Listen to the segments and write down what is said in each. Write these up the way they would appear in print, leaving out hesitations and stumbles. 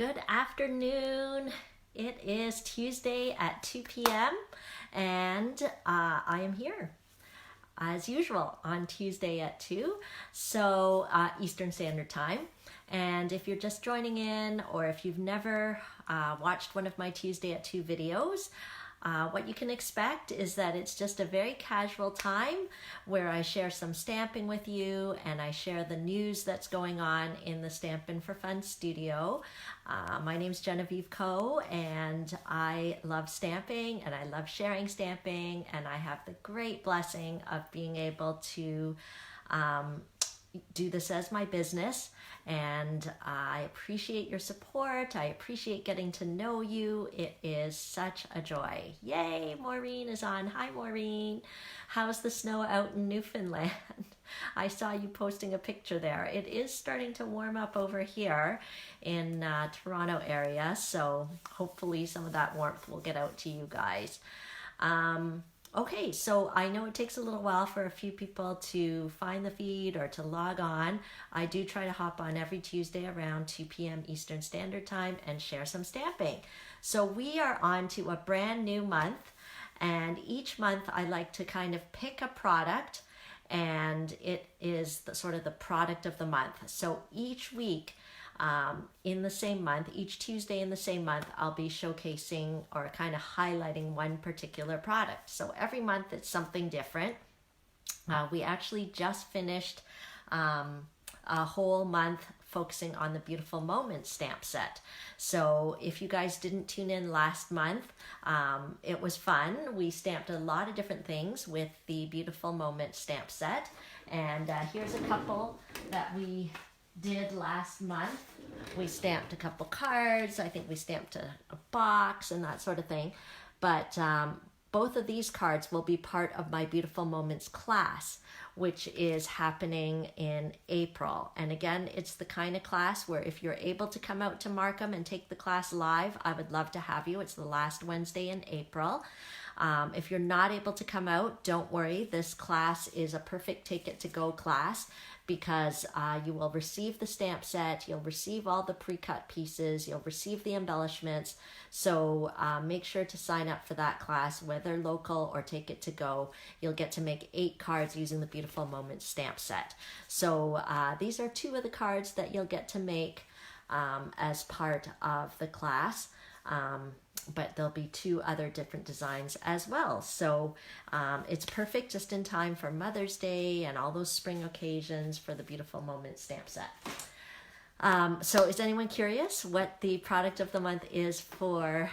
Good afternoon. It is Tuesday at 2 p.m. and I am here as usual on Tuesday at 2, so Eastern Standard Time. And if you're just joining in, or if you've never watched one of my Tuesday at 2 videos, what you can expect is that it's just a very casual time where I share some stamping with you and I share the news that's going on in the Stampin' for Fun studio. My name's Genevieve Coe and I love stamping and I love sharing stamping, and I have the great blessing of being able to do this as my business, and I appreciate your support. I appreciate getting to know you. It is such a joy. Yay, Maureen is on. Hi, Maureen. How's the snow out in Newfoundland? I saw you posting a picture there. It is starting to warm up over here in Toronto area, so hopefully some of that warmth will get out to you guys. Okay, so I know it takes a little while for a few people to find the feed or to log on. I do try to hop on every Tuesday around 2 p.m. Eastern Standard Time and share some stamping. So we are on to a brand new month, and each month I like to kind of pick a product, and it is sort of the product of the month. So each week, in the same month, each Tuesday in the same month, I'll be showcasing or kind of highlighting one particular product. So every month it's something different. We actually just finished a whole month focusing on the Beautiful Moments stamp set. So if you guys didn't tune in last month, it was fun. We stamped a lot of different things with the Beautiful Moments stamp set. And here's a couple that we did last month. We stamped a couple cards. I think we stamped a box and that sort of thing. But both of these cards will be part of my Beautiful Moments class, which is happening in April. And again, it's the kind of class where if you're able to come out to Markham and take the class live, I would love to have you. It's the last Wednesday in April. If you're not able to come out, don't worry. This class is a perfect take-it-to-go class, because you will receive the stamp set, you'll receive all the pre-cut pieces, you'll receive the embellishments. So make sure to sign up for that class, whether local or take it to go. You'll get to make 8 cards using the Beautiful Moments stamp set. So these are 2 of the cards that you'll get to make as part of the class. But there'll be 2 other different designs as well. So it's perfect just in time for Mother's Day and all those spring occasions for the Beautiful Moments stamp set. So is anyone curious what the product of the month is for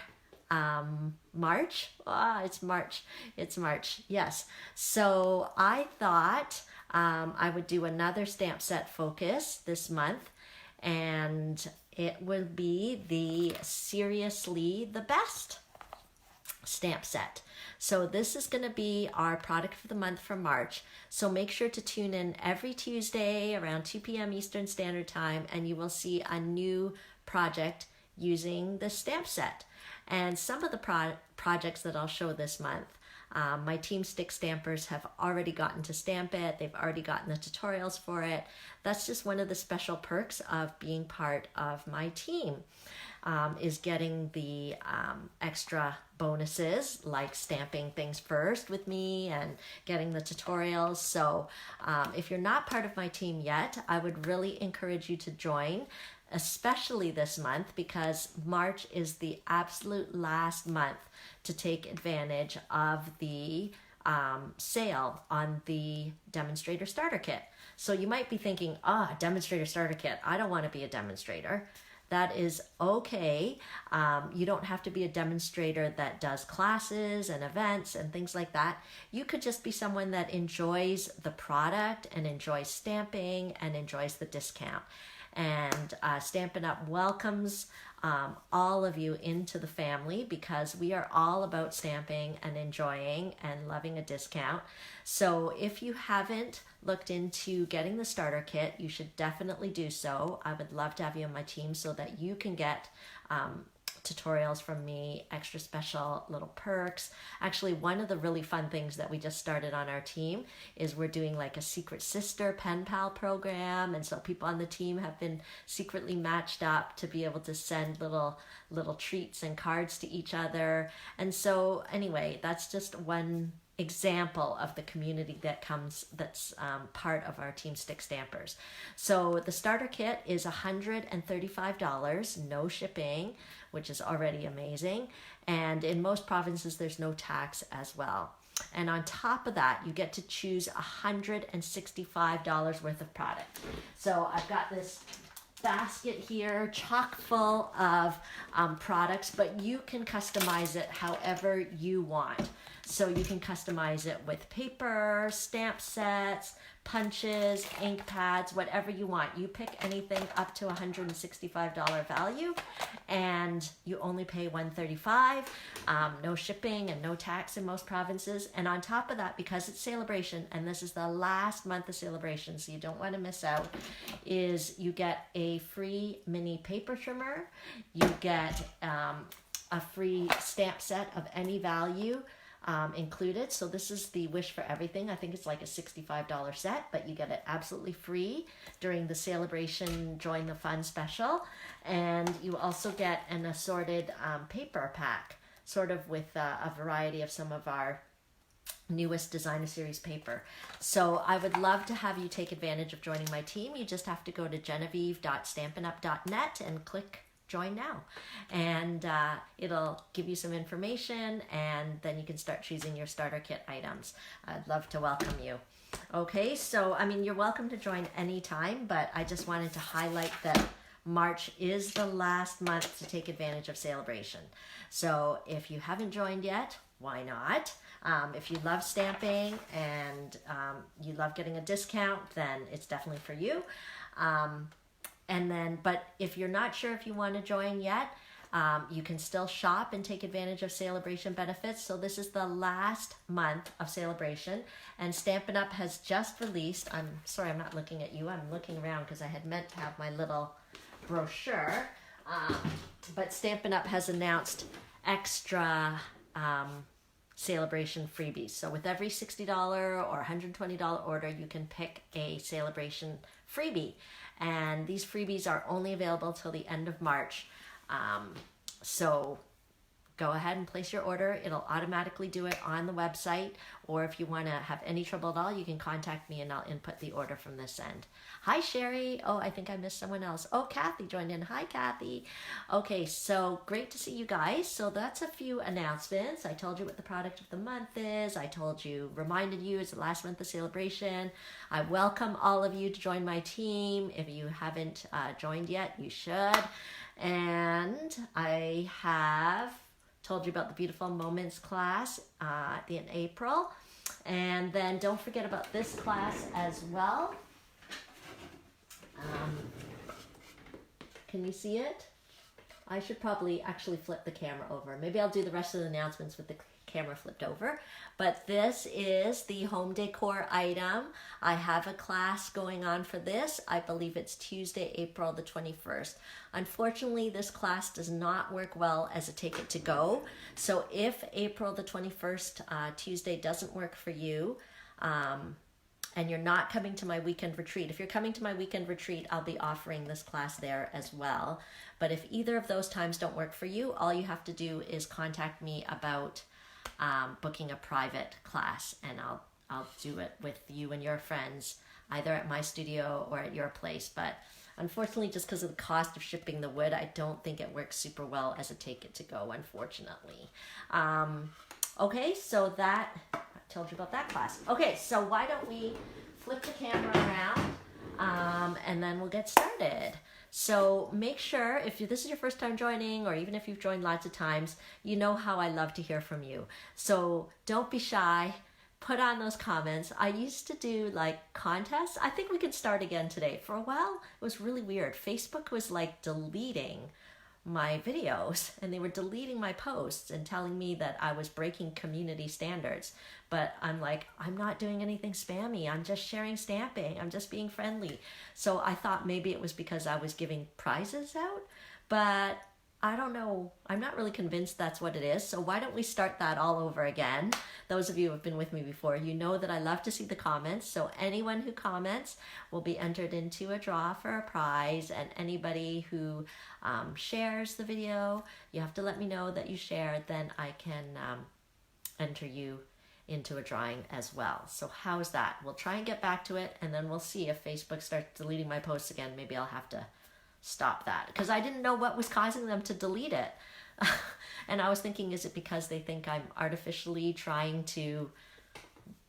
March? It's March. It's March. Yes. So I thought I would do another stamp set focus this month, and it will be the Seriously the Best stamp set. So this is going to be our product for the month for March. So make sure to tune in every Tuesday around 2 p.m. Eastern Standard Time, and you will see a new project using the stamp set. And some of the projects that I'll show this month, my Team Stick stampers have already gotten to stamp it. They've already gotten the tutorials for it. That's just one of the special perks of being part of my team, is getting the extra bonuses like stamping things first with me and getting the tutorials. So if you're not part of my team yet, I would really encourage you to join, especially this month, because March is the absolute last month to take advantage of the sale on the Demonstrator Starter Kit. So you might be thinking, Demonstrator Starter Kit, I don't want to be a demonstrator. That is okay. You don't have to be a demonstrator that does classes and events and things like that. You could just be someone that enjoys the product and enjoys stamping and enjoys the discount. And Stampin' Up! Welcomes all of you into the family, because we are all about stamping and enjoying and loving a discount. So if you haven't looked into getting the starter kit, you should definitely do so. I would love to have you on my team so that you can get tutorials from me, extra special little perks. Actually, one of the really fun things that we just started on our team is we're doing like a secret sister pen pal program, and so people on the team have been secretly matched up to be able to send little treats and cards to each other. And so anyway, that's just one example of the community that's part of our Team Stick Stampers. So the starter kit is $135, no shipping, which is already amazing. And in most provinces, there's no tax as well. And on top of that, you get to choose $165 worth of product. So I've got this basket here chock full of products, but you can customize it however you want. So you can customize it with paper, stamp sets, punches, ink pads, whatever you want. You pick anything up to $165 value, and you only pay $135. No shipping and no tax in most provinces. And on top of that, because it's Celebration, and this is the last month of Celebration, so you don't want to miss out, is you get a free mini paper trimmer. You get a free stamp set of any value included. So this is the Wish for Everything. I think it's like a $65 set, but you get it absolutely free during the Celebration Join the Fun special. And you also get an assorted paper pack, sort of with a variety of some of our newest designer series paper. So I would love to have you take advantage of joining my team. You just have to go to genevieve.stampinup.net and click join now, and it'll give you some information, and then you can start choosing your starter kit items. I'd love to welcome you. Okay, so I mean, you're welcome to join anytime, but I just wanted to highlight that March is the last month to take advantage of Celebration. So if you haven't joined yet, why not? If you love stamping and you love getting a discount, then it's definitely for you. But if you're not sure if you want to join yet, you can still shop and take advantage of Celebration benefits. So this is the last month of Celebration, and Stampin' Up! Has just released, I'm sorry, I'm not looking at you, I'm looking around because I had meant to have my little brochure, but Stampin' Up! Has announced extra Celebration freebies. So with every $60 or $120 order, you can pick a Celebration freebie. And these freebies are only available till the end of March. So go ahead and place your order. It'll automatically do it on the website. Or if you want to have any trouble at all, you can contact me and I'll input the order from this end. Hi, Sherry. Oh, I think I missed someone else. Oh, Kathy joined in. Hi, Kathy. Okay, so great to see you guys. So that's a few announcements. I told you what the product of the month is. I reminded you it's the last month of Celebration. I welcome all of you to join my team. If you haven't joined yet, you should. And I have told you about the Beautiful Moments class in April. And then don't forget about this class as well. Can you see it? I should probably actually flip the camera over. Maybe I'll do the rest of the announcements with the camera flipped over. But this is the home decor item. I have a class going on for this. I believe it's Tuesday, April the 21st. Unfortunately, this class does not work well as a take it to go. So if April the 21st, Tuesday, doesn't work for you, and you're not coming to my weekend retreat. If you're coming to my weekend retreat, I'll be offering this class there as well. But if either of those times don't work for you, all you have to do is contact me about booking a private class, and I'll do it with you and your friends, either at my studio or at your place. But unfortunately, just because of the cost of shipping the wood, I don't think it works super well as a take it to go, unfortunately. Okay, so that, I told you about that class. Okay, so why don't we flip the camera around and then we'll get started. So make sure, if this is your first time joining, or even if you've joined lots of times, you know how I love to hear from you. So don't be shy. Put on those comments. I used to do like contests. I think we could start again today. For a while, it was really weird. Facebook was like deleting my videos, and they were deleting my posts and telling me that I was breaking community standards. But I'm like, I'm not doing anything spammy. I'm just sharing stamping. I'm just being friendly. So I thought maybe it was because I was giving prizes out, but I don't know. I'm not really convinced that's what it is. So why don't we start that all over again? Those of you who have been with me before, you know that I love to see the comments. So anyone who comments will be entered into a draw for a prize. And anybody who shares the video, you have to let me know that you shared. Then I can enter you into a drawing as well. So how's that? We'll try and get back to it, and then we'll see if Facebook starts deleting my posts again. Maybe I'll have to stop that, because I didn't know what was causing them to delete it. And I was thinking, is it because they think I'm artificially trying to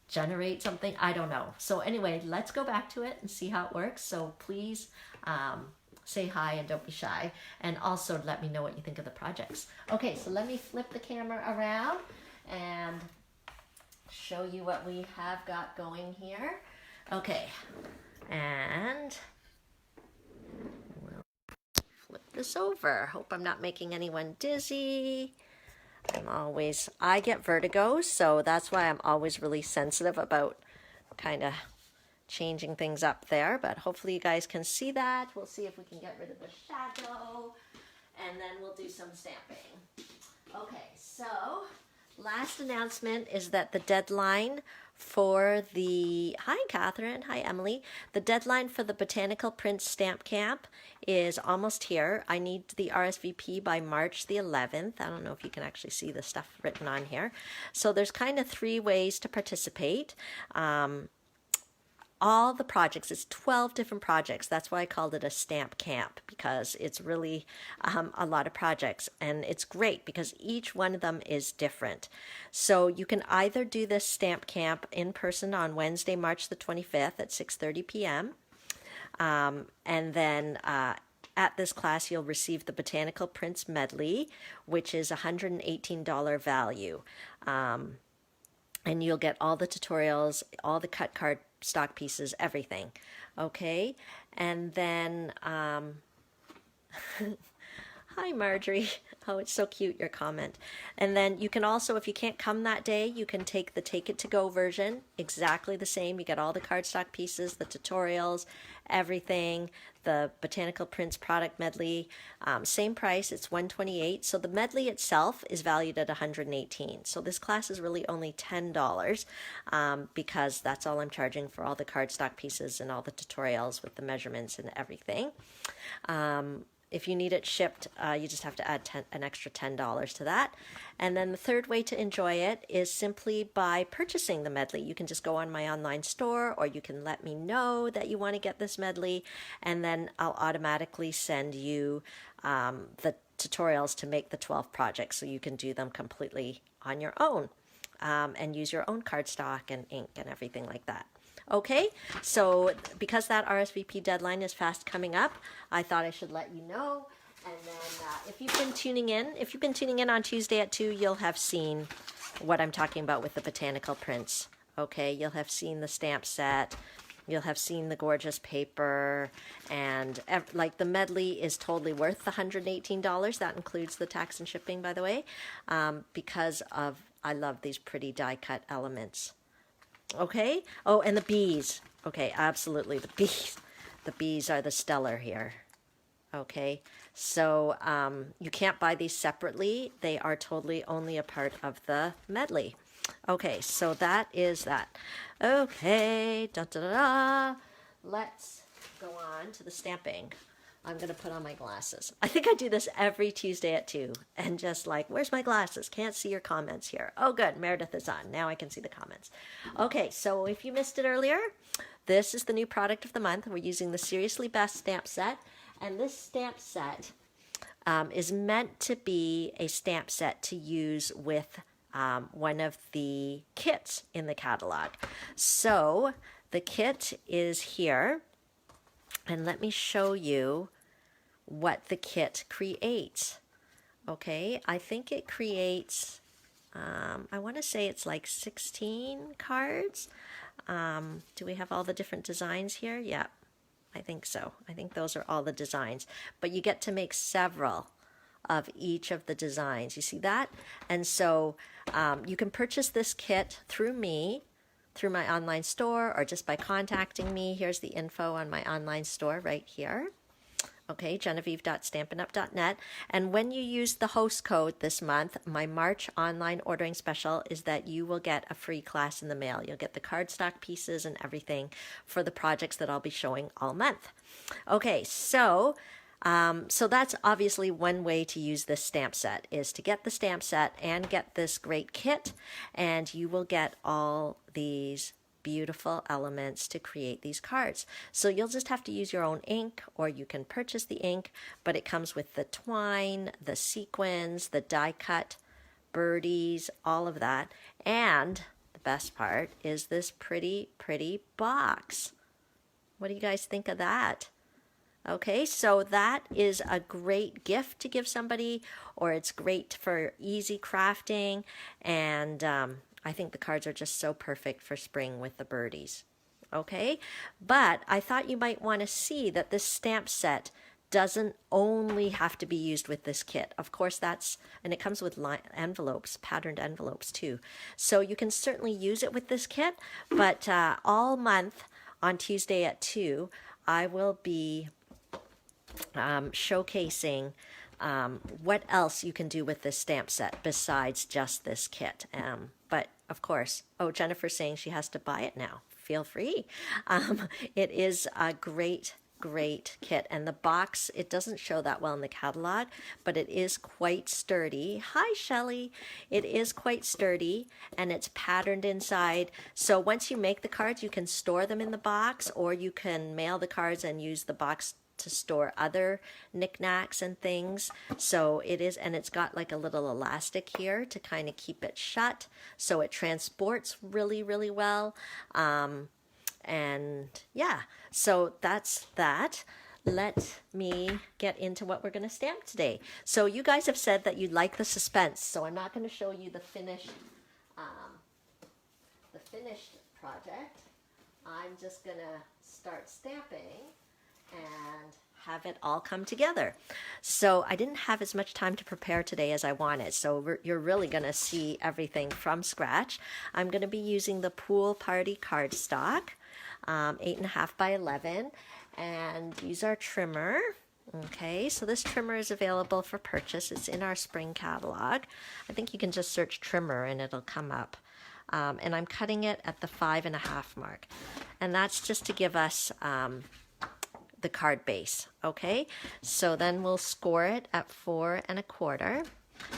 generate something? I don't know. So anyway, let's go back to it and see how it works. So please say hi and don't be shy, and also let me know what you think of the projects. Okay, so let me flip the camera around and show you what we have got going here. Okay, and flip this over. Hope I'm not making anyone dizzy. I get vertigo, so that's why I'm always really sensitive about kind of changing things up there, but hopefully you guys can see that. We'll see if we can get rid of the shadow, and then we'll do some stamping. Okay, so last announcement is that the deadline for the, hi Catherine, hi Emily, the deadline for the Botanical Prints Stamp Camp is almost here. I need the RSVP by March the 11th. I don't know if you can actually see the stuff written on here. So there's kind of 3 ways to participate. All the projects, it's 12 different projects. That's why I called it a stamp camp, because it's really a lot of projects, and it's great because each one of them is different. So you can either do this stamp camp in person on Wednesday, March the 25th at 6:30 p.m. And then at this class, you'll receive the Botanical Prints Medley, which is $118 value. And you'll get all the tutorials, all the cut card stock pieces, everything. Okay, and then hi Marjorie. Oh, it's so cute, your comment. And then you can also, if you can't come that day, you can take the Take It To Go version, exactly the same. You get all the cardstock pieces, the tutorials, everything, the Botanical Prints product medley, same price, it's $128. So the medley itself is valued at $118. So this class is really only $10 because that's all I'm charging for all the cardstock pieces and all the tutorials with the measurements and everything. If you need it shipped, you just have to add an extra $10 to that. And then the third way to enjoy it is simply by purchasing the medley. You can just go on my online store, or you can let me know that you want to get this medley, and then I'll automatically send you the tutorials to make the 12 projects, so you can do them completely on your own and use your own cardstock and ink and everything like that. Okay, so because that RSVP deadline is fast coming up, I thought I should let you know. And then if you've been tuning in on Tuesday at 2, you'll have seen what I'm talking about with the Botanical Prints. Okay, you'll have seen the stamp set, you'll have seen the gorgeous paper, and like the medley is totally worth the $118. That includes the tax and shipping, by the way, because I love these pretty die cut elements. Okay. Oh, and the bees. Okay, absolutely. The bees. The bees are the stellar here. Okay. So you can't buy these separately. They are totally only a part of the medley. Okay, so that is that. Okay. Da, da, da, da. Let's go on to the stamping. I'm going to put on my glasses. I think I do this every Tuesday at 2, and just like, where's my glasses? Can't see your comments here. Oh, good. Meredith is on. Now I can see the comments. Okay, so if you missed it earlier, this is the new product of the month. We're using the Seriously Best stamp set, and this stamp set is meant to be a stamp set to use with one of the kits in the catalog. So the kit is here, and let me show you what the kit creates. Okay, I think it creates, I want to say it's like 16 cards. Do we have all the different designs here? Yeah, I think so. I think those are all the designs. But you get to make several of each of the designs. You see that? And so you can purchase this kit through me, through my online store, or just by contacting me. Here's the info on my online store right here. Okay, genevieve.stampinup.net. And when you use the host code this month, my March online ordering special is that you will get a free class in the mail. You'll get the cardstock pieces and everything for the projects that I'll be showing all month. Okay, so that's obviously one way to use this stamp set, is to get the stamp set and get this great kit, and you will get all these beautiful elements to create these cards. So you'll just have to use your own ink, or you can purchase the ink, but it comes with the twine, the sequins, the die cut birdies, all of that. And the best part is this pretty, pretty box. What do you guys think of that? Okay, so that is a great gift to give somebody, or it's great for easy crafting, and I think the cards are just so perfect for spring with the birdies. Okay, but I thought you might want to see that this stamp set doesn't only have to be used with this kit. Of course, and it comes with envelopes, patterned envelopes too. So you can certainly use it with this kit, but all month on Tuesday at 2, I will be showcasing what else you can do with this stamp set besides just this kit. But of course, Jennifer's saying she has to buy it now. Feel free. It is a great kit, and the box, it doesn't show that well in the catalog, but it is quite sturdy. Hi, Shelley. It is quite sturdy, and it's patterned inside. So once you make the cards, you can store them in the box, or you can mail the cards and use the box to store other knickknacks and things. So it is, and it's got like a little elastic here to kind of keep it shut, so it transports really, really well. And yeah, so that's that. Let me get into what we're going to stamp today. So you guys have said that you like the suspense, so I'm not going to show you the finished project. I'm just going to start stamping and have it all come together. So I didn't have as much time to prepare today as I wanted, so you're really going to see everything from scratch. I'm going to be using the Pool Party cardstock, 8.5 by 11, and use our trimmer. Okay, so this trimmer is available for purchase. It's in our spring catalog. I think you can just search trimmer and it'll come up. And I'm cutting it at the 5.5 mark, and that's just to give us the card base. Okay, so then we'll score it at 4.25.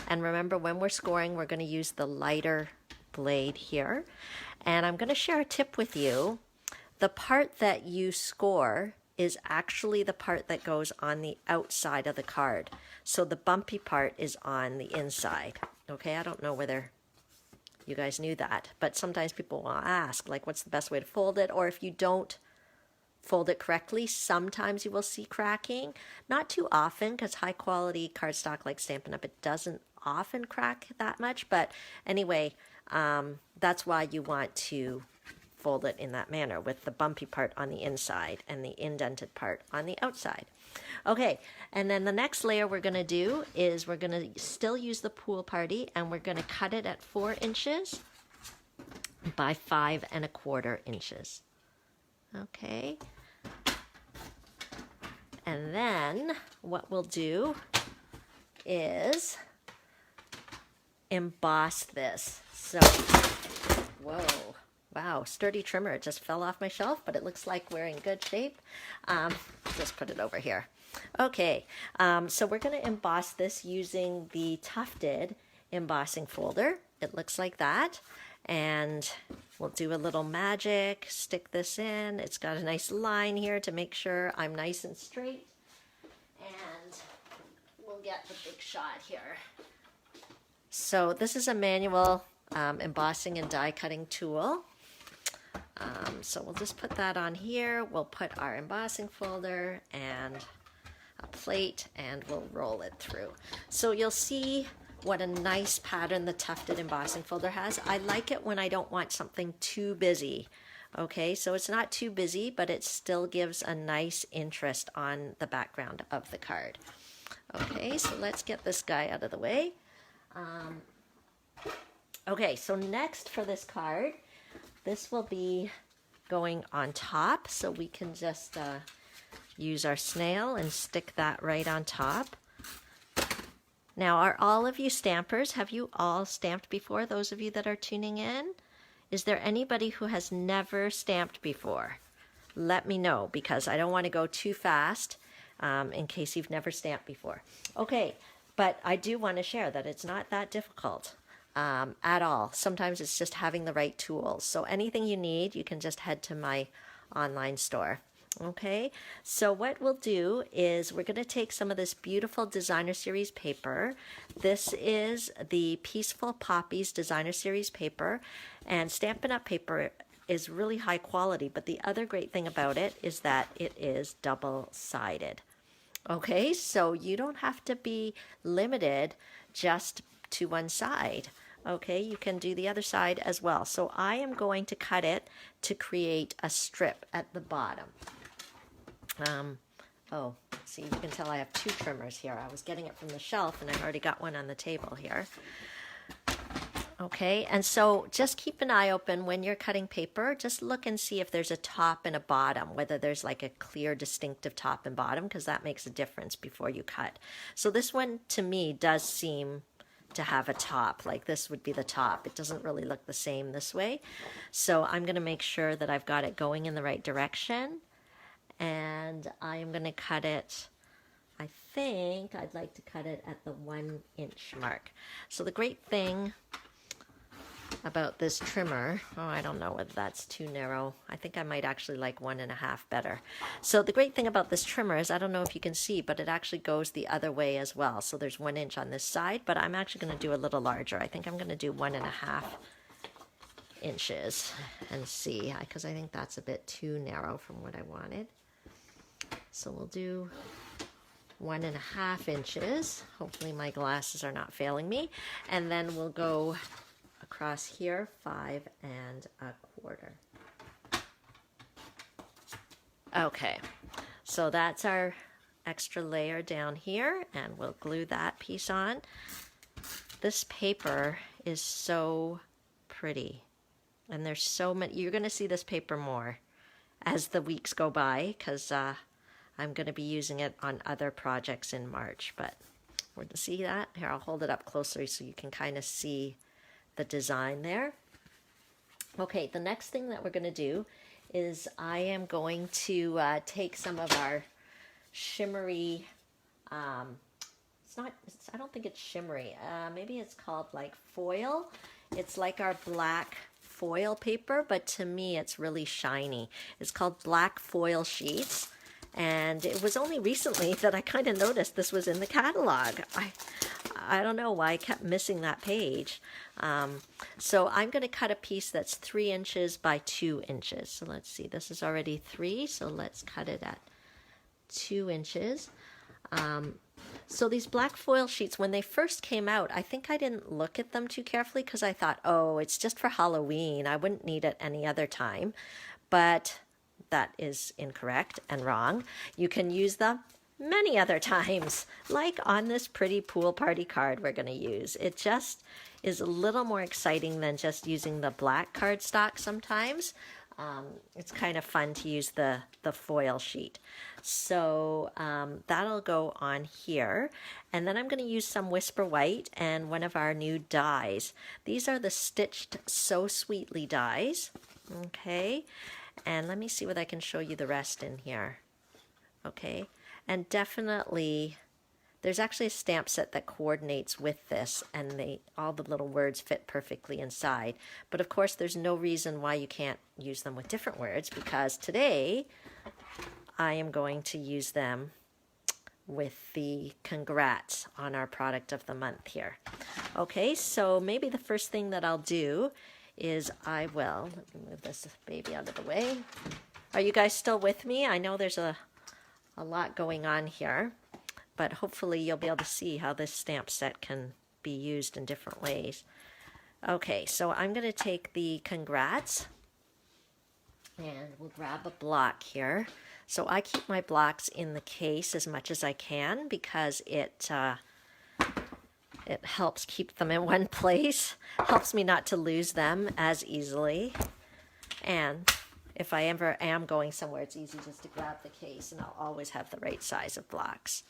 And remember, when we're scoring, we're going to use the lighter blade here. And I'm going to share a tip with you. The part that you score is actually the part that goes on the outside of the card. So the bumpy part is on the inside. Okay, I don't know whether you guys knew that, but sometimes people will ask, like, what's the best way to fold it? Or if you don't fold it correctly, sometimes you will see cracking. Not too often, because high quality cardstock like Stampin' Up, it doesn't often crack that much. But anyway, that's why you want to fold it in that manner, with the bumpy part on the inside and the indented part on the outside. Okay, and then the next layer we're going to do is we're going to still use the Pool Party, and we're going to cut it at 4 inches by 5.25 inches. Okay, and then what we'll do is emboss this. So, whoa, wow, sturdy trimmer. It just fell off my shelf, but it looks like we're in good shape. Just put it over here. Okay, so we're going to emboss this using the Tufted embossing folder. It looks like that. And we'll do a little magic, stick this in. It's got a nice line here to make sure I'm nice and straight. And we'll get the big shot here. So this is a manual embossing and die cutting tool. So we'll just put that on here. We'll put our embossing folder and a plate, and we'll roll it through. So you'll see what a nice pattern the Tufted embossing folder has. I like it when I don't want something too busy. Okay, so it's not too busy, but it still gives a nice interest on the background of the card. Okay, so let's get this guy out of the way. Okay, so next for this card, this will be going on top, so we can just use our snail and stick that right on top. Now, are all of you stampers? Have you all stamped before, those of you that are tuning in? Is there anybody who has never stamped before? Let me know, because I don't want to go too fast in case you've never stamped before. Okay, but I do want to share that it's not that difficult at all. Sometimes it's just having the right tools. So anything you need, you can just head to my online store. Okay, so what we'll do is we're going to take some of this beautiful Designer Series paper. This is the Peaceful Poppies Designer Series paper, and Stampin' Up! Paper is really high quality, but the other great thing about it is that it is double-sided. Okay, so you don't have to be limited just to one side. Okay, you can do the other side as well. So I am going to cut it to create a strip at the bottom. Oh, see, you can tell I have two trimmers here. I was getting it from the shelf, and I've already got one on the table here. Okay, and so just keep an eye open when you're cutting paper. Just look and see if there's a top and a bottom, whether there's like a clear, distinctive top and bottom, because that makes a difference before you cut. So this one, to me, does seem to have a top. Like this would be the top. It doesn't really look the same this way. So I'm going to make sure that I've got it going in the right direction. And I'm going to cut it, I think I'd like to cut it at the 1 inch mark. So the great thing about this trimmer, oh, I don't know whether that's too narrow. I think I might actually like 1.5 better. So the great thing about this trimmer is, I don't know if you can see, but it actually goes the other way as well. So there's 1 inch on this side, but I'm actually going to do a little larger. I think I'm going to do 1.5 inches and see, because I think that's a bit too narrow from what I wanted. So we'll do 1.5 inches. Hopefully my glasses are not failing me. And then we'll go across here 5 1/4. Okay, so that's our extra layer down here, and we'll glue that piece on. This paper is so pretty, and there's so many. You're going to see this paper more as the weeks go by, because I'm going to be using it on other projects in March. But we're going to see that. Here, I'll hold it up closer so you can kind of see the design there. Okay, the next thing that we're going to do is I am going to take some of our shimmery, I don't think it's shimmery, maybe it's called like foil. It's like our black foil paper, but to me it's really shiny. It's called Black Foil Sheets, and it was only recently that I kind of noticed this was in the catalog. I don't know why I kept missing that page. So I'm going to cut a piece that's 3 inches by 2 inches. So let's see, this is already 3, so let's cut it at 2 inches. So these black foil sheets, when they first came out, I think I didn't look at them too carefully because I thought, oh, it's just for Halloween. I wouldn't need it any other time. But that is incorrect and wrong. You can use them many other times, like on this pretty pool party card we're going to use. It just is a little more exciting than just using the black cardstock sometimes. It's kind of fun to use the foil sheet. So that'll go on here. And then I'm going to use some Whisper White and one of our new dies. These are the Stitched So Sweetly dies. Okay. And let me see what I can show you the rest in here. Okay. And definitely, there's actually a stamp set that coordinates with this, and all the little words fit perfectly inside. But of course, there's no reason why you can't use them with different words, because today I am going to use them with the congrats on our product of the month here. Okay, so maybe the first thing that I'll do is let me move this baby out of the way. Are you guys still with me? I know there's a lot going on here, but hopefully you'll be able to see how this stamp set can be used in different ways. Okay, so I'm going to take the congrats, and we'll grab a block here. So I keep my blocks in the case as much as I can because it helps keep them in one place, helps me not to lose them as easily, and if I ever am going somewhere, it's easy just to grab the case, and I'll always have the right size of blocks.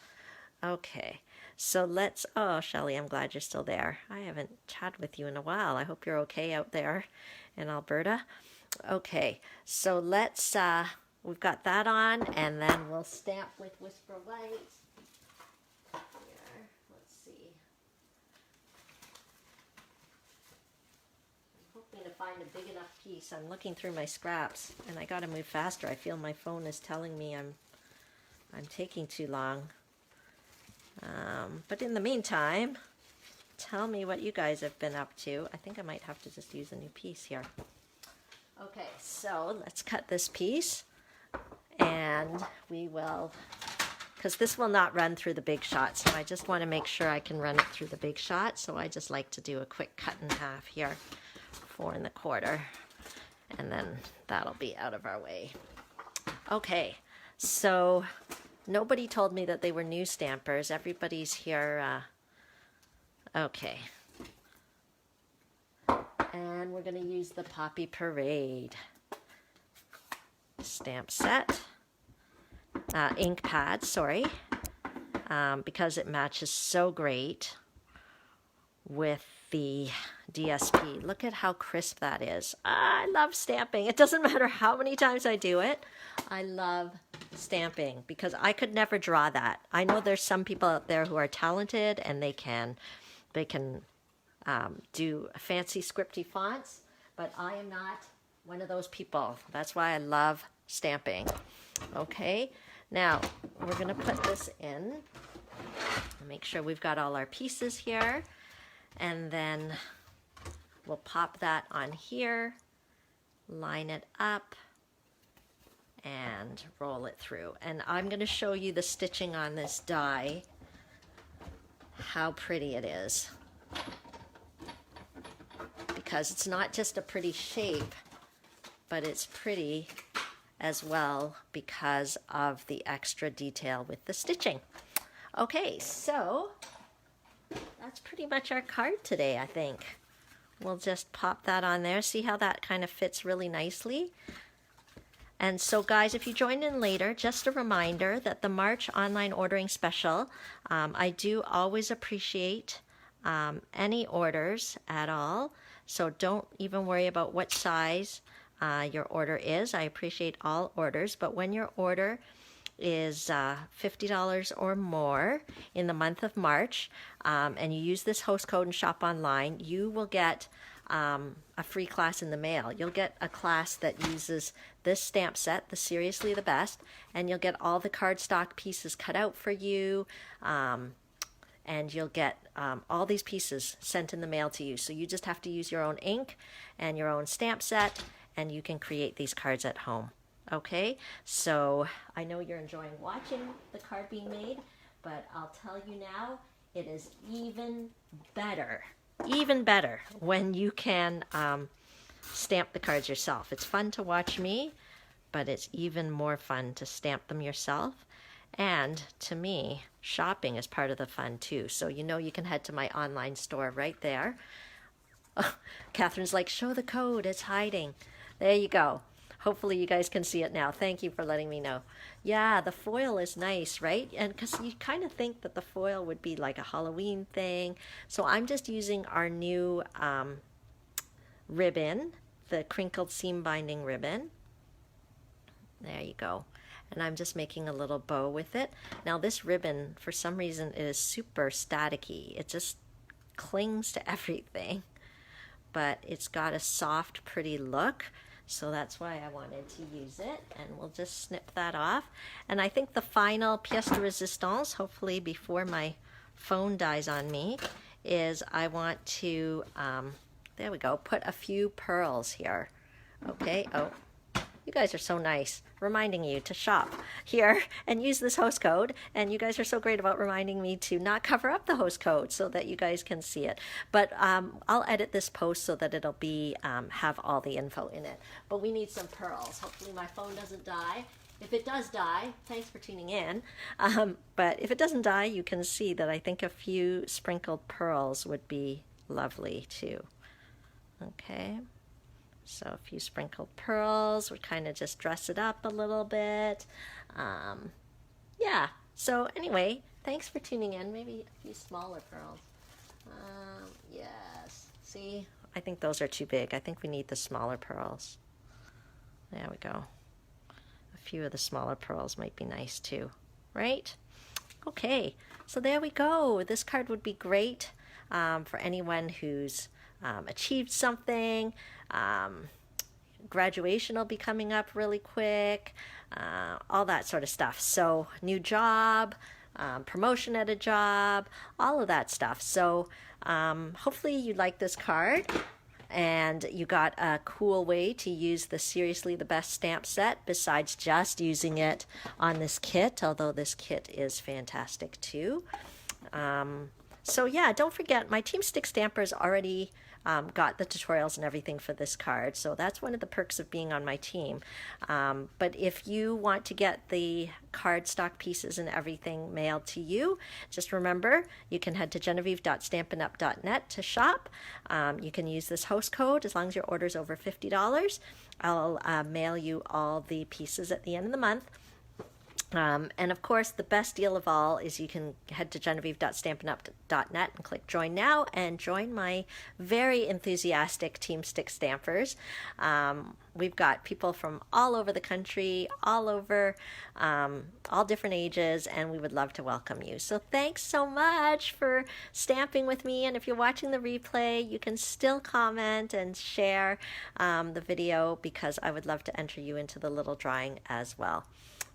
Okay, so let's, oh, Shelley, I'm glad you're still there. I haven't chatted with you in a while. I hope you're okay out there in Alberta. Okay, so let's, we've got that on, and then we'll stamp with Whisper White. Here, let's see. I'm hoping to find a big enough piece. I'm looking through my scraps, and I gotta move faster. I feel my phone is telling me I'm taking too long. But in the meantime, tell me what you guys have been up to. I think I might have to just use a new piece here. Okay, so let's cut this piece, and we will, because this will not run through the Big Shot, so I just want to make sure I can run it through the Big Shot, so I just like to do a quick cut in half here, 4 1/4, and then that'll be out of our way. Okay, so nobody told me that they were new stampers. Everybody's here. Okay. And we're going to use the Poppy Parade stamp set. Ink pad, sorry. Because it matches so great with the DSP. Look at how crisp that is. I love stamping. It doesn't matter how many times I do it. I love stamping because I could never draw that. I know there's some people out there who are talented and they can do fancy scripty fonts, but I am not one of those people. That's why I love stamping. Okay, now we're going to put this in. Make sure we've got all our pieces here, and then we'll pop that on here, line it up, and roll it through. And I'm going to show you the stitching on this die, how pretty it is. Because it's not just a pretty shape, but it's pretty as well because of the extra detail with the stitching. Okay, so that's pretty much our card today, I think. We'll just pop that on there. See how that kind of fits really nicely? And so guys, if you join in later, just a reminder that the March online ordering special, I do always appreciate any orders at all. So don't even worry about what size your order is. I appreciate all orders, but when your order is $50 or more in the month of March, and you use this host code and shop online, you will get a free class in the mail. You'll get a class that uses this stamp set, the Seriously the Best, and you'll get all the cardstock pieces cut out for you, and you'll get all these pieces sent in the mail to you. So you just have to use your own ink and your own stamp set, and you can create these cards at home. Okay, so I know you're enjoying watching the card being made, but I'll tell you now, it is even better when you can stamp the cards yourself. It's fun to watch me, but it's even more fun to stamp them yourself. And to me, shopping is part of the fun too. So you know you can head to my online store right there. Oh, Catherine's like, show the code, it's hiding. There you go. Hopefully you guys can see it now. Thank you for letting me know. Yeah, the foil is nice, right? And because you kind of think that the foil would be like a Halloween thing. So I'm just using our new ribbon, the crinkled seam binding ribbon. There you go. And I'm just making a little bow with it. Now this ribbon, for some reason, it is super staticky. It just clings to everything. But it's got a soft, pretty look. So that's why I wanted to use it. And we'll just snip that off. And I think the final pièce de résistance, hopefully before my phone dies on me, is I want to, there we go, put a few pearls here. Okay, oh. You guys are so nice, reminding you to shop here and use this host code. And you guys are so great about reminding me to not cover up the host code so that you guys can see it. But I'll edit this post so that it'll be have all the info in it. But we need some pearls. Hopefully my phone doesn't die. If it does die, thanks for tuning in. But if it doesn't die, you can see that I think a few sprinkled pearls would be lovely too. Okay. So a few sprinkled pearls would kind of just dress it up a little bit. Yeah, so anyway, thanks for tuning in. Maybe a few smaller pearls. Yes, see, I think those are too big. I think we need the smaller pearls. There we go. A few of the smaller pearls might be nice too, right? Okay, so there we go. This card would be great for anyone who's achieved something. Graduation will be coming up really quick, all that sort of stuff. So new job, promotion at a job, all of that stuff. So hopefully you like this card and you got a cool way to use the Seriously the Best stamp set besides just using it on this kit, although this kit is fantastic too. So yeah, don't forget, my Team Stick Stampers already got the tutorials and everything for this card, so that's one of the perks of being on my team. But if you want to get the cardstock pieces and everything mailed to you, just remember you can head to genevieve.stampinup.net to shop. You can use this host code as long as your order is over $50. I'll mail you all the pieces at the end of the month. And of course, the best deal of all is you can head to genevieve.stampinup.net and click join now and join my very enthusiastic Team Stick Stampers. We've got people from all over the country, all over, all different ages, and we would love to welcome you. So thanks so much for stamping with me. And if you're watching the replay, you can still comment and share the video because I would love to enter you into the little drawing as well.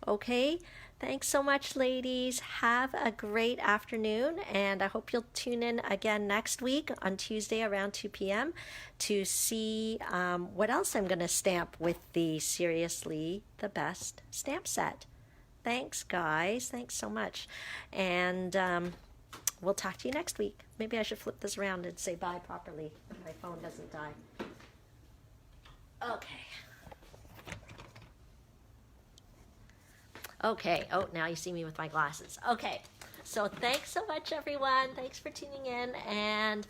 Okay, thanks so much, ladies. Have a great afternoon, and I hope you'll tune in again next week on Tuesday around 2 p.m. to see what else I'm going to stamp with the Seriously the Best stamp set. Thanks, guys. Thanks so much. And we'll talk to you next week. Maybe I should flip this around and say bye properly if my phone doesn't die. Okay. Okay, oh, now you see me with my glasses. Okay, so thanks so much, everyone. Thanks for tuning in, and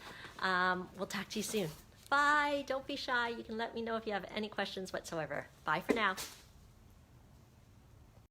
we'll talk to you soon. Bye. Don't be shy. You can let me know if you have any questions whatsoever. Bye for now.